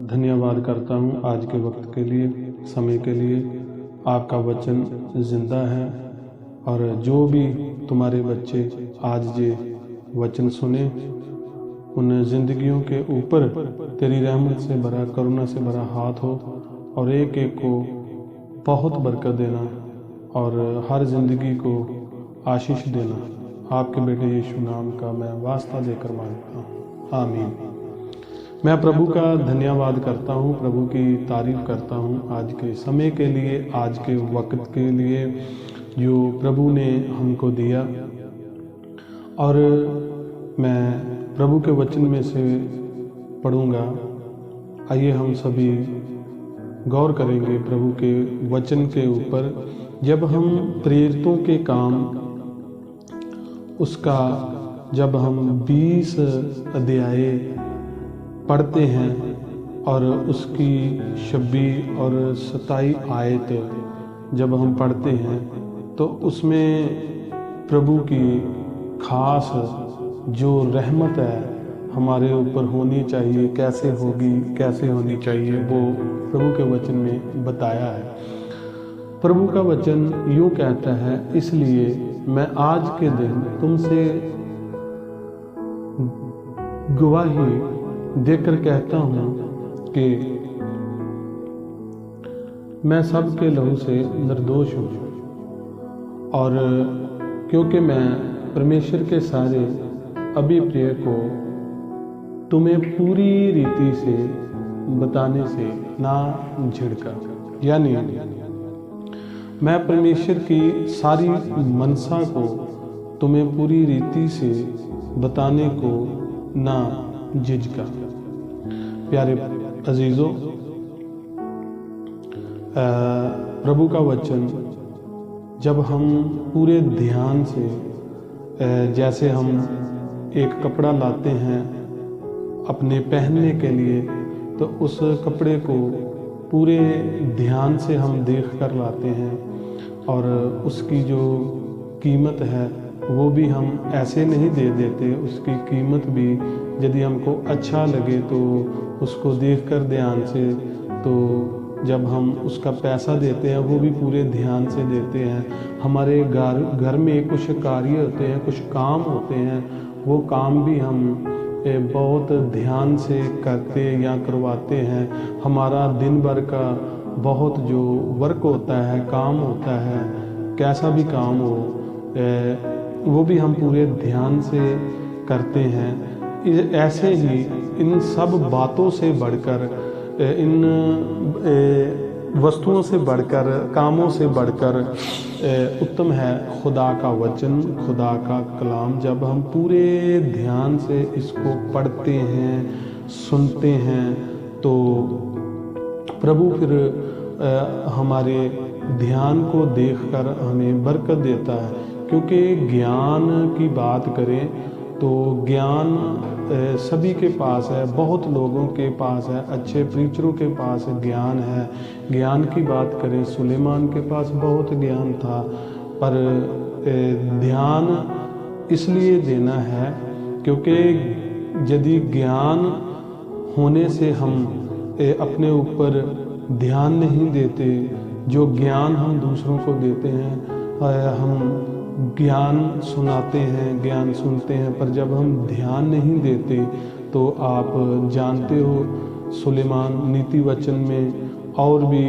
धन्यवाद करता हूँ आज के वक्त के लिए, समय के लिए। आपका वचन जिंदा है और जो भी तुम्हारे बच्चे आज ये वचन सुने, उन जिंदगियों के ऊपर तेरी रहमत से भरा, करुणा से भरा हाथ हो और एक एक को बहुत बरकत देना और हर जिंदगी को आशीष देना। आपके बेटे यीशु नाम का मैं वास्ता देकर मांगता हूँ, आमीन। मैं प्रभु का धन्यवाद करता हूँ, प्रभु की तारीफ करता हूँ आज के समय के लिए, आज के वक्त के लिए जो प्रभु ने हमको दिया। और मैं प्रभु के वचन में से पढ़ूंगा। आइए हम सभी गौर करेंगे प्रभु के वचन के ऊपर। जब हम प्रेरितों के काम उसका जब हम 20 अध्याय पढ़ते हैं और उसकी 26 और 27 आयत जब हम पढ़ते हैं तो उसमें प्रभु की खास जो रहमत है हमारे ऊपर होनी चाहिए, कैसे होगी, कैसे होनी चाहिए, वो प्रभु के वचन में बताया है। प्रभु का वचन यूँ कहता है, इसलिए मैं आज के दिन तुमसे गवाही देकर कहता हूँ कि मैं सबके लहू से निर्दोष हूँ, और क्योंकि मैं परमेश्वर के सारे अभिप्राय को तुम्हें पूरी रीति से बताने से ना झिड़का। यानी मैं परमेश्वर की सारी मनसा को तुम्हें पूरी रीति से बताने को ना झिझका। प्यारे अजीजों, प्रभु का वचन जब हम पूरे ध्यान से, जैसे हम एक कपड़ा लाते हैं अपने पहनने के लिए, तो उस कपड़े को पूरे ध्यान से हम देख कर लाते हैं और उसकी जो कीमत है वो भी हम ऐसे नहीं दे देते। उसकी कीमत भी यदि हमको अच्छा लगे तो उसको देखकर ध्यान से, तो जब हम उसका पैसा देते हैं वो भी पूरे ध्यान से देते हैं। हमारे घर में कुछ कार्य होते हैं, कुछ काम होते हैं, वो काम भी हम बहुत ध्यान से करते या करवाते हैं। हमारा दिन भर का बहुत जो वर्क होता है, काम होता है, कैसा भी काम हो, वो भी हम पूरे ध्यान से करते हैं। ऐसे ही इन सब बातों से बढ़कर, इन वस्तुओं से बढ़कर, कामों से बढ़कर उत्तम है खुदा का वचन, खुदा का कलाम। जब हम पूरे ध्यान से इसको पढ़ते हैं, सुनते हैं, तो प्रभु फिर हमारे ध्यान को देखकर हमें बरकत देता है। क्योंकि ज्ञान की बात करें तो ज्ञान सभी के पास है, बहुत लोगों के पास है, अच्छे प्रीचरों के पास ज्ञान है। ज्ञान की बात करें, सुलेमान के पास बहुत ज्ञान था, पर ध्यान इसलिए देना है क्योंकि यदि ज्ञान होने से हम अपने ऊपर ध्यान नहीं देते, जो ज्ञान हम दूसरों को देते हैं, हम ज्ञान सुनाते हैं, ज्ञान सुनते हैं, पर जब हम ध्यान नहीं देते तो आप जानते हो सुलेमान नीति वचन में और भी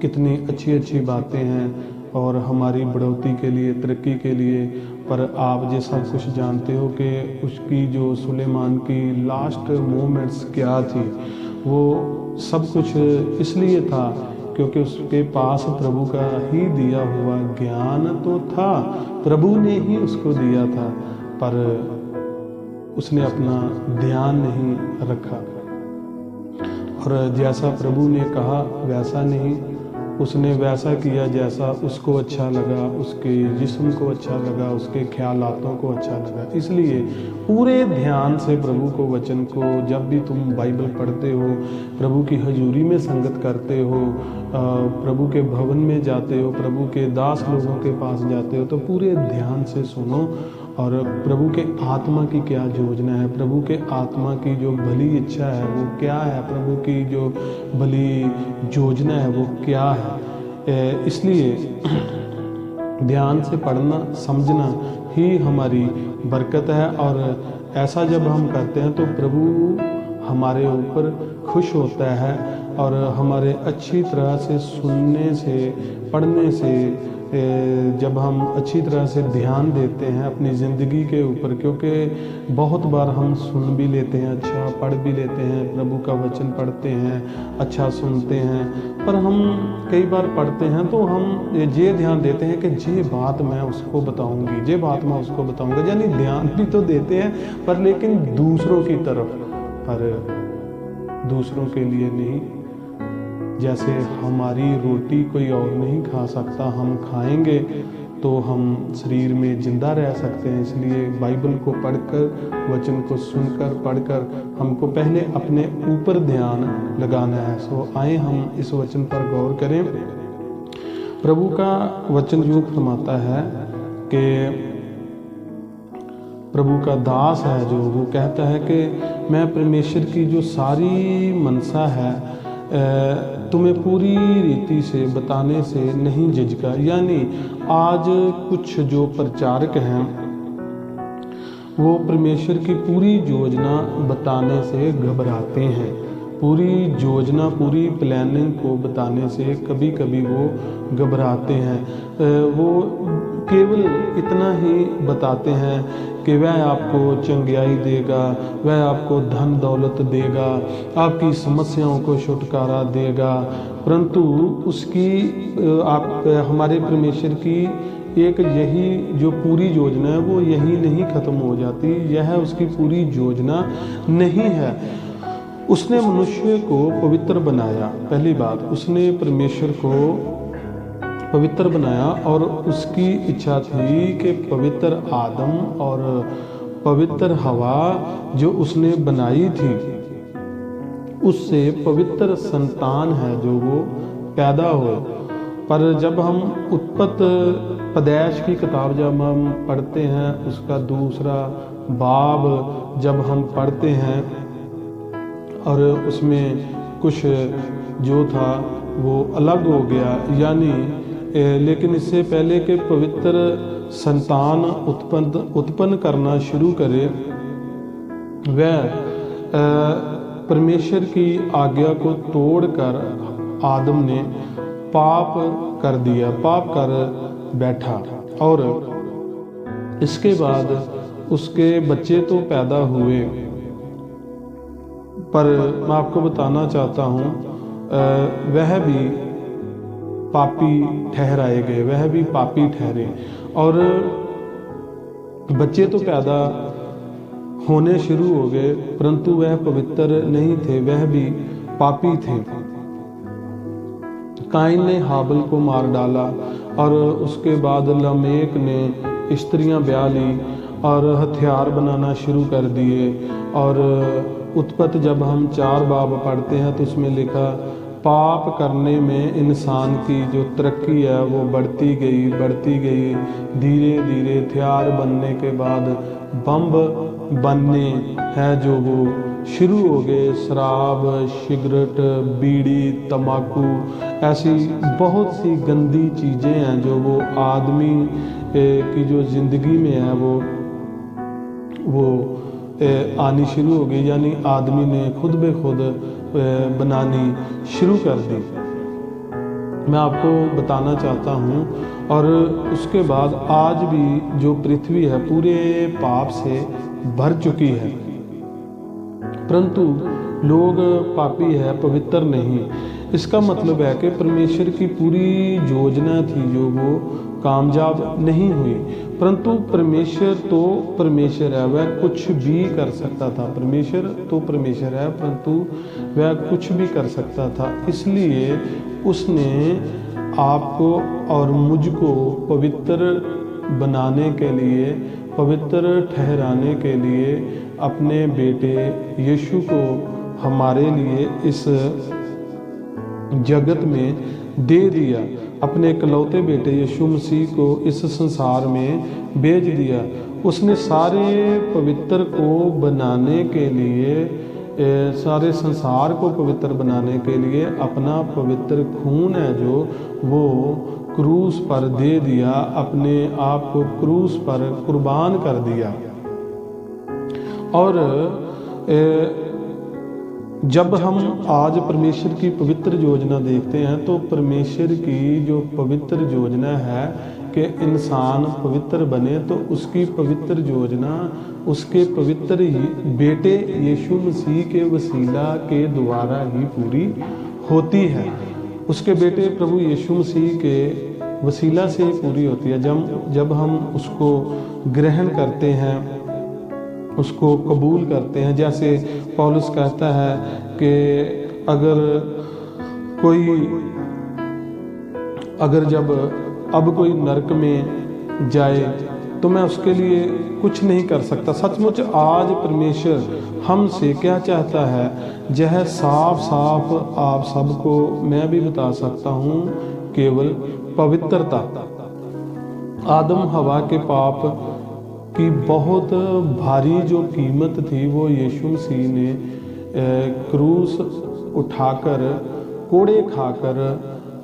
कितनी अच्छी अच्छी बातें हैं और हमारी बढ़ोतरी के लिए, तरक्की के लिए। पर आप ये सब कुछ जानते हो कि उसकी जो सुलेमान की लास्ट मोमेंट्स क्या थी, वो सब कुछ इसलिए था क्योंकि उसके पास प्रभु का ही दिया हुआ ज्ञान तो था, प्रभु ने ही उसको दिया था, पर उसने अपना ध्यान नहीं रखा। और जैसा प्रभु ने कहा वैसा नहीं, उसने वैसा किया जैसा उसको अच्छा लगा, उसके जिस्म को अच्छा लगा, उसके ख्यालातों को अच्छा लगा। इसलिए पूरे ध्यान से प्रभु को, वचन को, जब भी तुम बाइबल पढ़ते हो, प्रभु की हजूरी में संगत करते हो, प्रभु के भवन में जाते हो, प्रभु के दास लोगों के पास जाते हो, तो पूरे ध्यान से सुनो और प्रभु के आत्मा की क्या योजना है, प्रभु के आत्मा की जो भली इच्छा है वो क्या है, प्रभु की जो भली योजना है वो क्या है। इसलिए ध्यान से पढ़ना समझना ही हमारी बरकत है। और ऐसा जब हम करते हैं तो प्रभु हमारे ऊपर खुश होता है और हमारे अच्छी तरह से सुनने से, पढ़ने से, जब हम अच्छी तरह से ध्यान देते हैं अपनी ज़िंदगी के ऊपर, क्योंकि बहुत बार हम सुन भी लेते हैं, अच्छा पढ़ भी लेते हैं, प्रभु का वचन पढ़ते हैं, अच्छा सुनते हैं, पर हम कई बार पढ़ते हैं तो हम ये ध्यान देते हैं कि ये बात मैं उसको बताऊंगी, ये बात मैं उसको बताऊंगा, यानी ध्यान भी तो देते हैं पर लेकिन दूसरों की तरफ, पर दूसरों के लिए नहीं। जैसे हमारी रोटी कोई और नहीं खा सकता, हम खाएंगे तो हम शरीर में जिंदा रह सकते हैं। इसलिए बाइबल को पढ़कर, वचन को सुनकर, पढ़कर हमको पहले अपने ऊपर ध्यान लगाना है। सो आए हम इस वचन पर गौर करें। प्रभु का वचन यूँ फरमाता है कि प्रभु का दास है जो, वो कहता है कि मैं परमेश्वर की जो सारी मनसा है तुम्हें पूरी रीति से बताने से नहीं झिझका। यानी आज कुछ जो प्रचारक हैं वो परमेश्वर की पूरी योजना बताने से घबराते हैं, पूरी योजना, पूरी प्लानिंग को बताने से कभी कभी वो घबराते हैं। वो केवल इतना ही बताते हैं कि वह आपको चंगियाई देगा, वह आपको धन दौलत देगा, आपकी समस्याओं को छुटकारा देगा, परंतु उसकी हमारे परमेश्वर की एक यही जो पूरी योजना है वो यही नहीं ख़त्म हो जाती। यह उसकी पूरी योजना नहीं है। उसने मनुष्य को पवित्र बनाया, पहली बात उसने परमेश्वर को पवित्र बनाया और उसकी इच्छा थी कि पवित्र आदम और पवित्र हवा जो उसने बनाई थी उससे पवित्र संतान है जो वो पैदा हो। पर जब हम उत्पत्ति की किताब जब हम पढ़ते हैं, उसका दूसरा बाब जब हम पढ़ते हैं और उसमें कुछ जो था वो अलग हो गया, यानी लेकिन इससे पहले कि पवित्र संतान उत्पन्न करना शुरू करे, वह परमेश्वर की आज्ञा को तोड़कर आदम ने पाप कर दिया, पाप कर बैठा। और इसके बाद उसके बच्चे तो पैदा हुए, पर मैं आपको बताना चाहता हूँ वह भी पापी ठहराए गए, वह भी पापी ठहरे। और बच्चे तो पैदा होने शुरू हो गए, परंतु वह पवित्र नहीं थे, वह भी पापी थे। काइन ने हाबिल को मार डाला और उसके बाद लमेक ने स्त्रियां ब्याह ली और हथियार बनाना शुरू कर दिए। और उत्पत्ति जब हम 4 बाब पढ़ते हैं तो उसमें लिखा पाप करने में इंसान की जो तरक्की है वो बढ़ती गई, धीरे धीरे हथियार बनने के बाद बम बनने हैं जो वो शुरू हो गए। शराब, सिगरेट, बीड़ी, तम्बाकू, ऐसी बहुत सी गंदी चीज़ें हैं जो वो आदमी की जो ज़िंदगी में है वो आनी शुरू हो गई, यानी आदमी ने खुद ब खुद बनानी शुरू कर दी। मैं आपको बताना चाहता हूँ। और उसके बाद आज भी जो पृथ्वी है पूरे पाप से भर चुकी है, परंतु लोग पापी है, पवित्र नहीं। इसका मतलब है कि परमेश्वर की पूरी योजना थी जो वो कामयाब नहीं हुई, परंतु परमेश्वर तो परमेश्वर है, वह कुछ भी कर सकता था। परमेश्वर तो परमेश्वर है, परंतु वह कुछ भी कर सकता था। इसलिए उसने आपको और मुझको पवित्र बनाने के लिए, पवित्र ठहराने के लिए अपने बेटे यीशु को हमारे लिए इस जगत में दे दिया। अपने इकलौते बेटे यीशु मसीह को इस संसार में भेज दिया। उसने सारे पवित्र को बनाने के लिए, सारे संसार को पवित्र बनाने के लिए अपना पवित्र खून है जो वो क्रूस पर दे दिया, अपने आप को क्रूस पर कुर्बान कर दिया। और जब हम आज परमेश्वर की पवित्र योजना देखते हैं तो परमेश्वर की जो पवित्र योजना है कि इंसान पवित्र बने, तो उसकी पवित्र योजना उसके पवित्र बेटे यीशु मसीह के वसीला के द्वारा ही पूरी होती है। उसके बेटे प्रभु यीशु मसीह के वसीला से ही पूरी होती है। जब हम उसको ग्रहण करते हैं, उसको कबूल करते हैं, जैसे पौलुस कहता है कि अब कोई नरक में जाए तो मैं उसके लिए कुछ नहीं कर सकता। सचमुच आज परमेश्वर हमसे क्या चाहता है, यह साफ साफ आप सबको मैं भी बता सकता हूँ, केवल पवित्रता। आदम हवा के पाप की बहुत भारी जो कीमत थी वो यीशु मसीह ने क्रूस उठाकर, कोड़े खाकर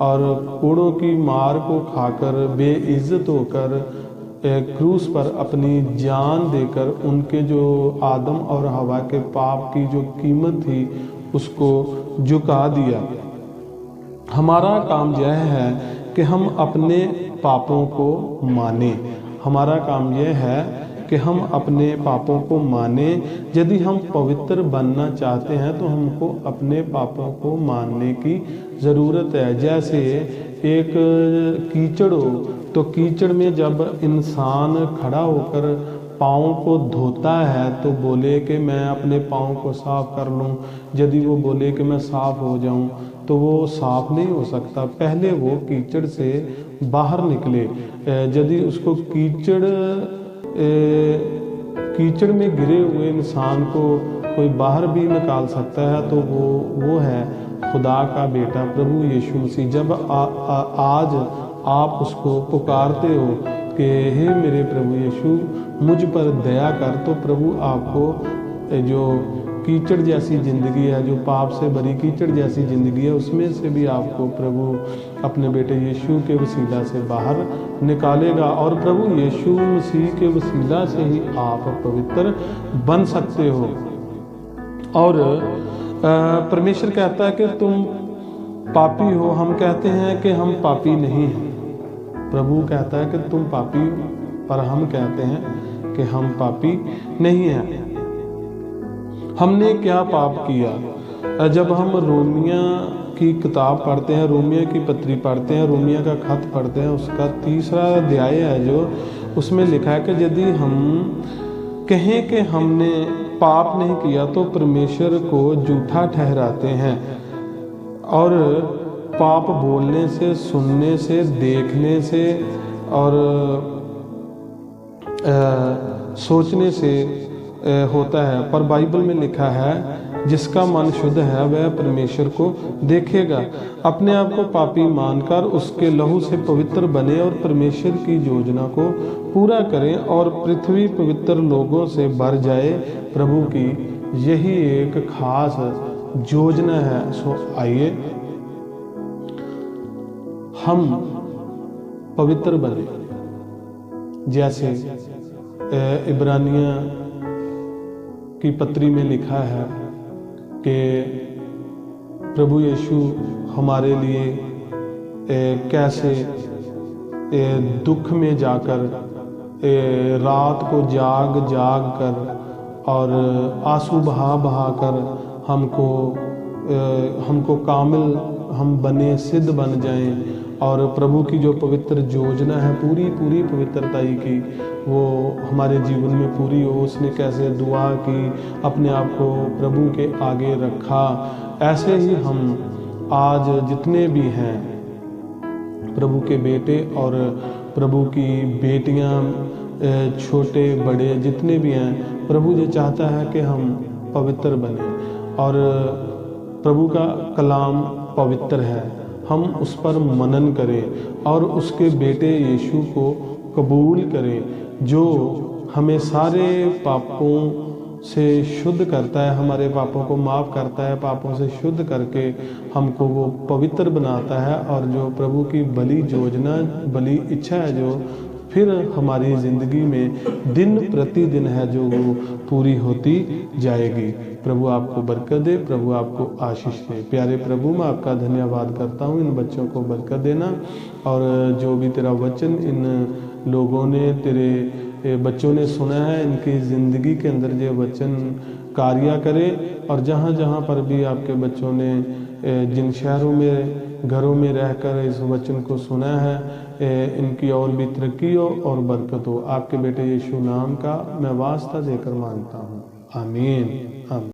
और कोड़ों की मार को खाकर बेइज्जत होकर क्रूस पर अपनी जान देकर उनके जो आदम और हवा के पाप की जो कीमत थी उसको झुका दिया। हमारा काम यह है कि हम अपने पापों को माने। हमारा काम यह है कि हम अपने पापों को माने। यदि हम पवित्र बनना चाहते हैं तो हमको अपने पापों को मानने की ज़रूरत है। जैसे एक कीचड़ हो तो कीचड़ में जब इंसान खड़ा होकर पाँव को धोता है तो बोले कि मैं अपने पाँव को साफ कर लूँ, यदि वो बोले कि मैं साफ हो जाऊँ तो वो साफ नहीं हो सकता। पहले वो कीचड़ से बाहर निकले। यदि उसको कीचड़ में गिरे हुए इंसान को कोई बाहर भी निकाल सकता है तो वो है खुदा का बेटा प्रभु यीशु मसीह। जब आज आप उसको पुकारते हो कि हे मेरे प्रभु यीशु मुझ पर दया कर, तो प्रभु आपको जो कीचड़ जैसी ज़िंदगी है, जो पाप से भरी कीचड़ जैसी ज़िंदगी है, उसमें से भी आपको प्रभु अपने बेटे यीशु के वसीला से बाहर निकालेगा। और प्रभु यीशु मसीह के वसीला से ही आप पवित्र बन सकते हो। और परमेश्वर कहता है कि तुम पापी हो। हम कहते हैं कि हम पापी नहीं हैं। प्रभु कहता है कि तुम पापी हो, पर हम कहते हैं कि हम पापी नहीं हैं। हमने क्या पाप किया? जब हम रोमिया की किताब पढ़ते हैं, रोमिया की पत्री पढ़ते हैं, रोमिया का खत पढ़ते हैं, उसका 3रा अध्याय है जो उसमें लिखा है कि यदि हम कहें कि हमने पाप नहीं किया तो परमेश्वर को झूठा ठहराते हैं, और पाप बोलने से, सुनने से, देखने से और सोचने से होता है। पर बाइबल में लिखा है जिसका मन शुद्ध है वह परमेश्वर को देखेगा। अपने आप को पापी मानकर उसके लहू से पवित्र बने और परमेश्वर की योजना को पूरा करें और पृथ्वी पवित्र लोगों से भर जाए। प्रभु की यही एक खास योजना है। सो आइए हम पवित्र बने। जैसे इब्रानिया की पत्री में लिखा है कि प्रभु यीशु हमारे लिए कैसे दुख में जाकर, रात को जाग कर और आंसू बहा कर हमको कामिल हम बने, सिद्ध बन जाएं। और प्रभु की जो पवित्र योजना है पूरी पवित्रताई की, वो हमारे जीवन में पूरी हो। उसने कैसे दुआ की, अपने आप को प्रभु के आगे रखा। ऐसे ही हम आज जितने भी हैं प्रभु के बेटे और प्रभु की बेटियां, छोटे बड़े जितने भी हैं, प्रभु ये चाहता है कि हम पवित्र बने। और प्रभु का कलाम पवित्र है, हम उस पर मनन करें और उसके बेटे यीशु को कबूल करें जो हमें सारे पापों से शुद्ध करता है, हमारे पापों को माफ़ करता है, पापों से शुद्ध करके हमको वो पवित्र बनाता है। और जो प्रभु की बलि योजना, बलि इच्छा है जो फिर हमारी ज़िंदगी में दिन प्रतिदिन है जो वो पूरी होती जाएगी। प्रभु आपको बरकत दे, प्रभु आपको आशीष दे। प्यारे प्रभु, मैं आपका धन्यवाद करता हूँ, इन बच्चों को बरकत देना। और जो भी तेरा वचन इन लोगों ने, तेरे बच्चों ने सुना है, इनकी ज़िंदगी के अंदर ये वचन कार्य करे। और जहाँ जहाँ पर भी आपके बच्चों ने जिन शहरों में, घरों में रहकर इस वचन को सुना है, इनकी और भी तरक्की हो और बरकत हो। आपके बेटे यीशु नाम का मैं वास्ता देकर मांगता हूँ, आमीन।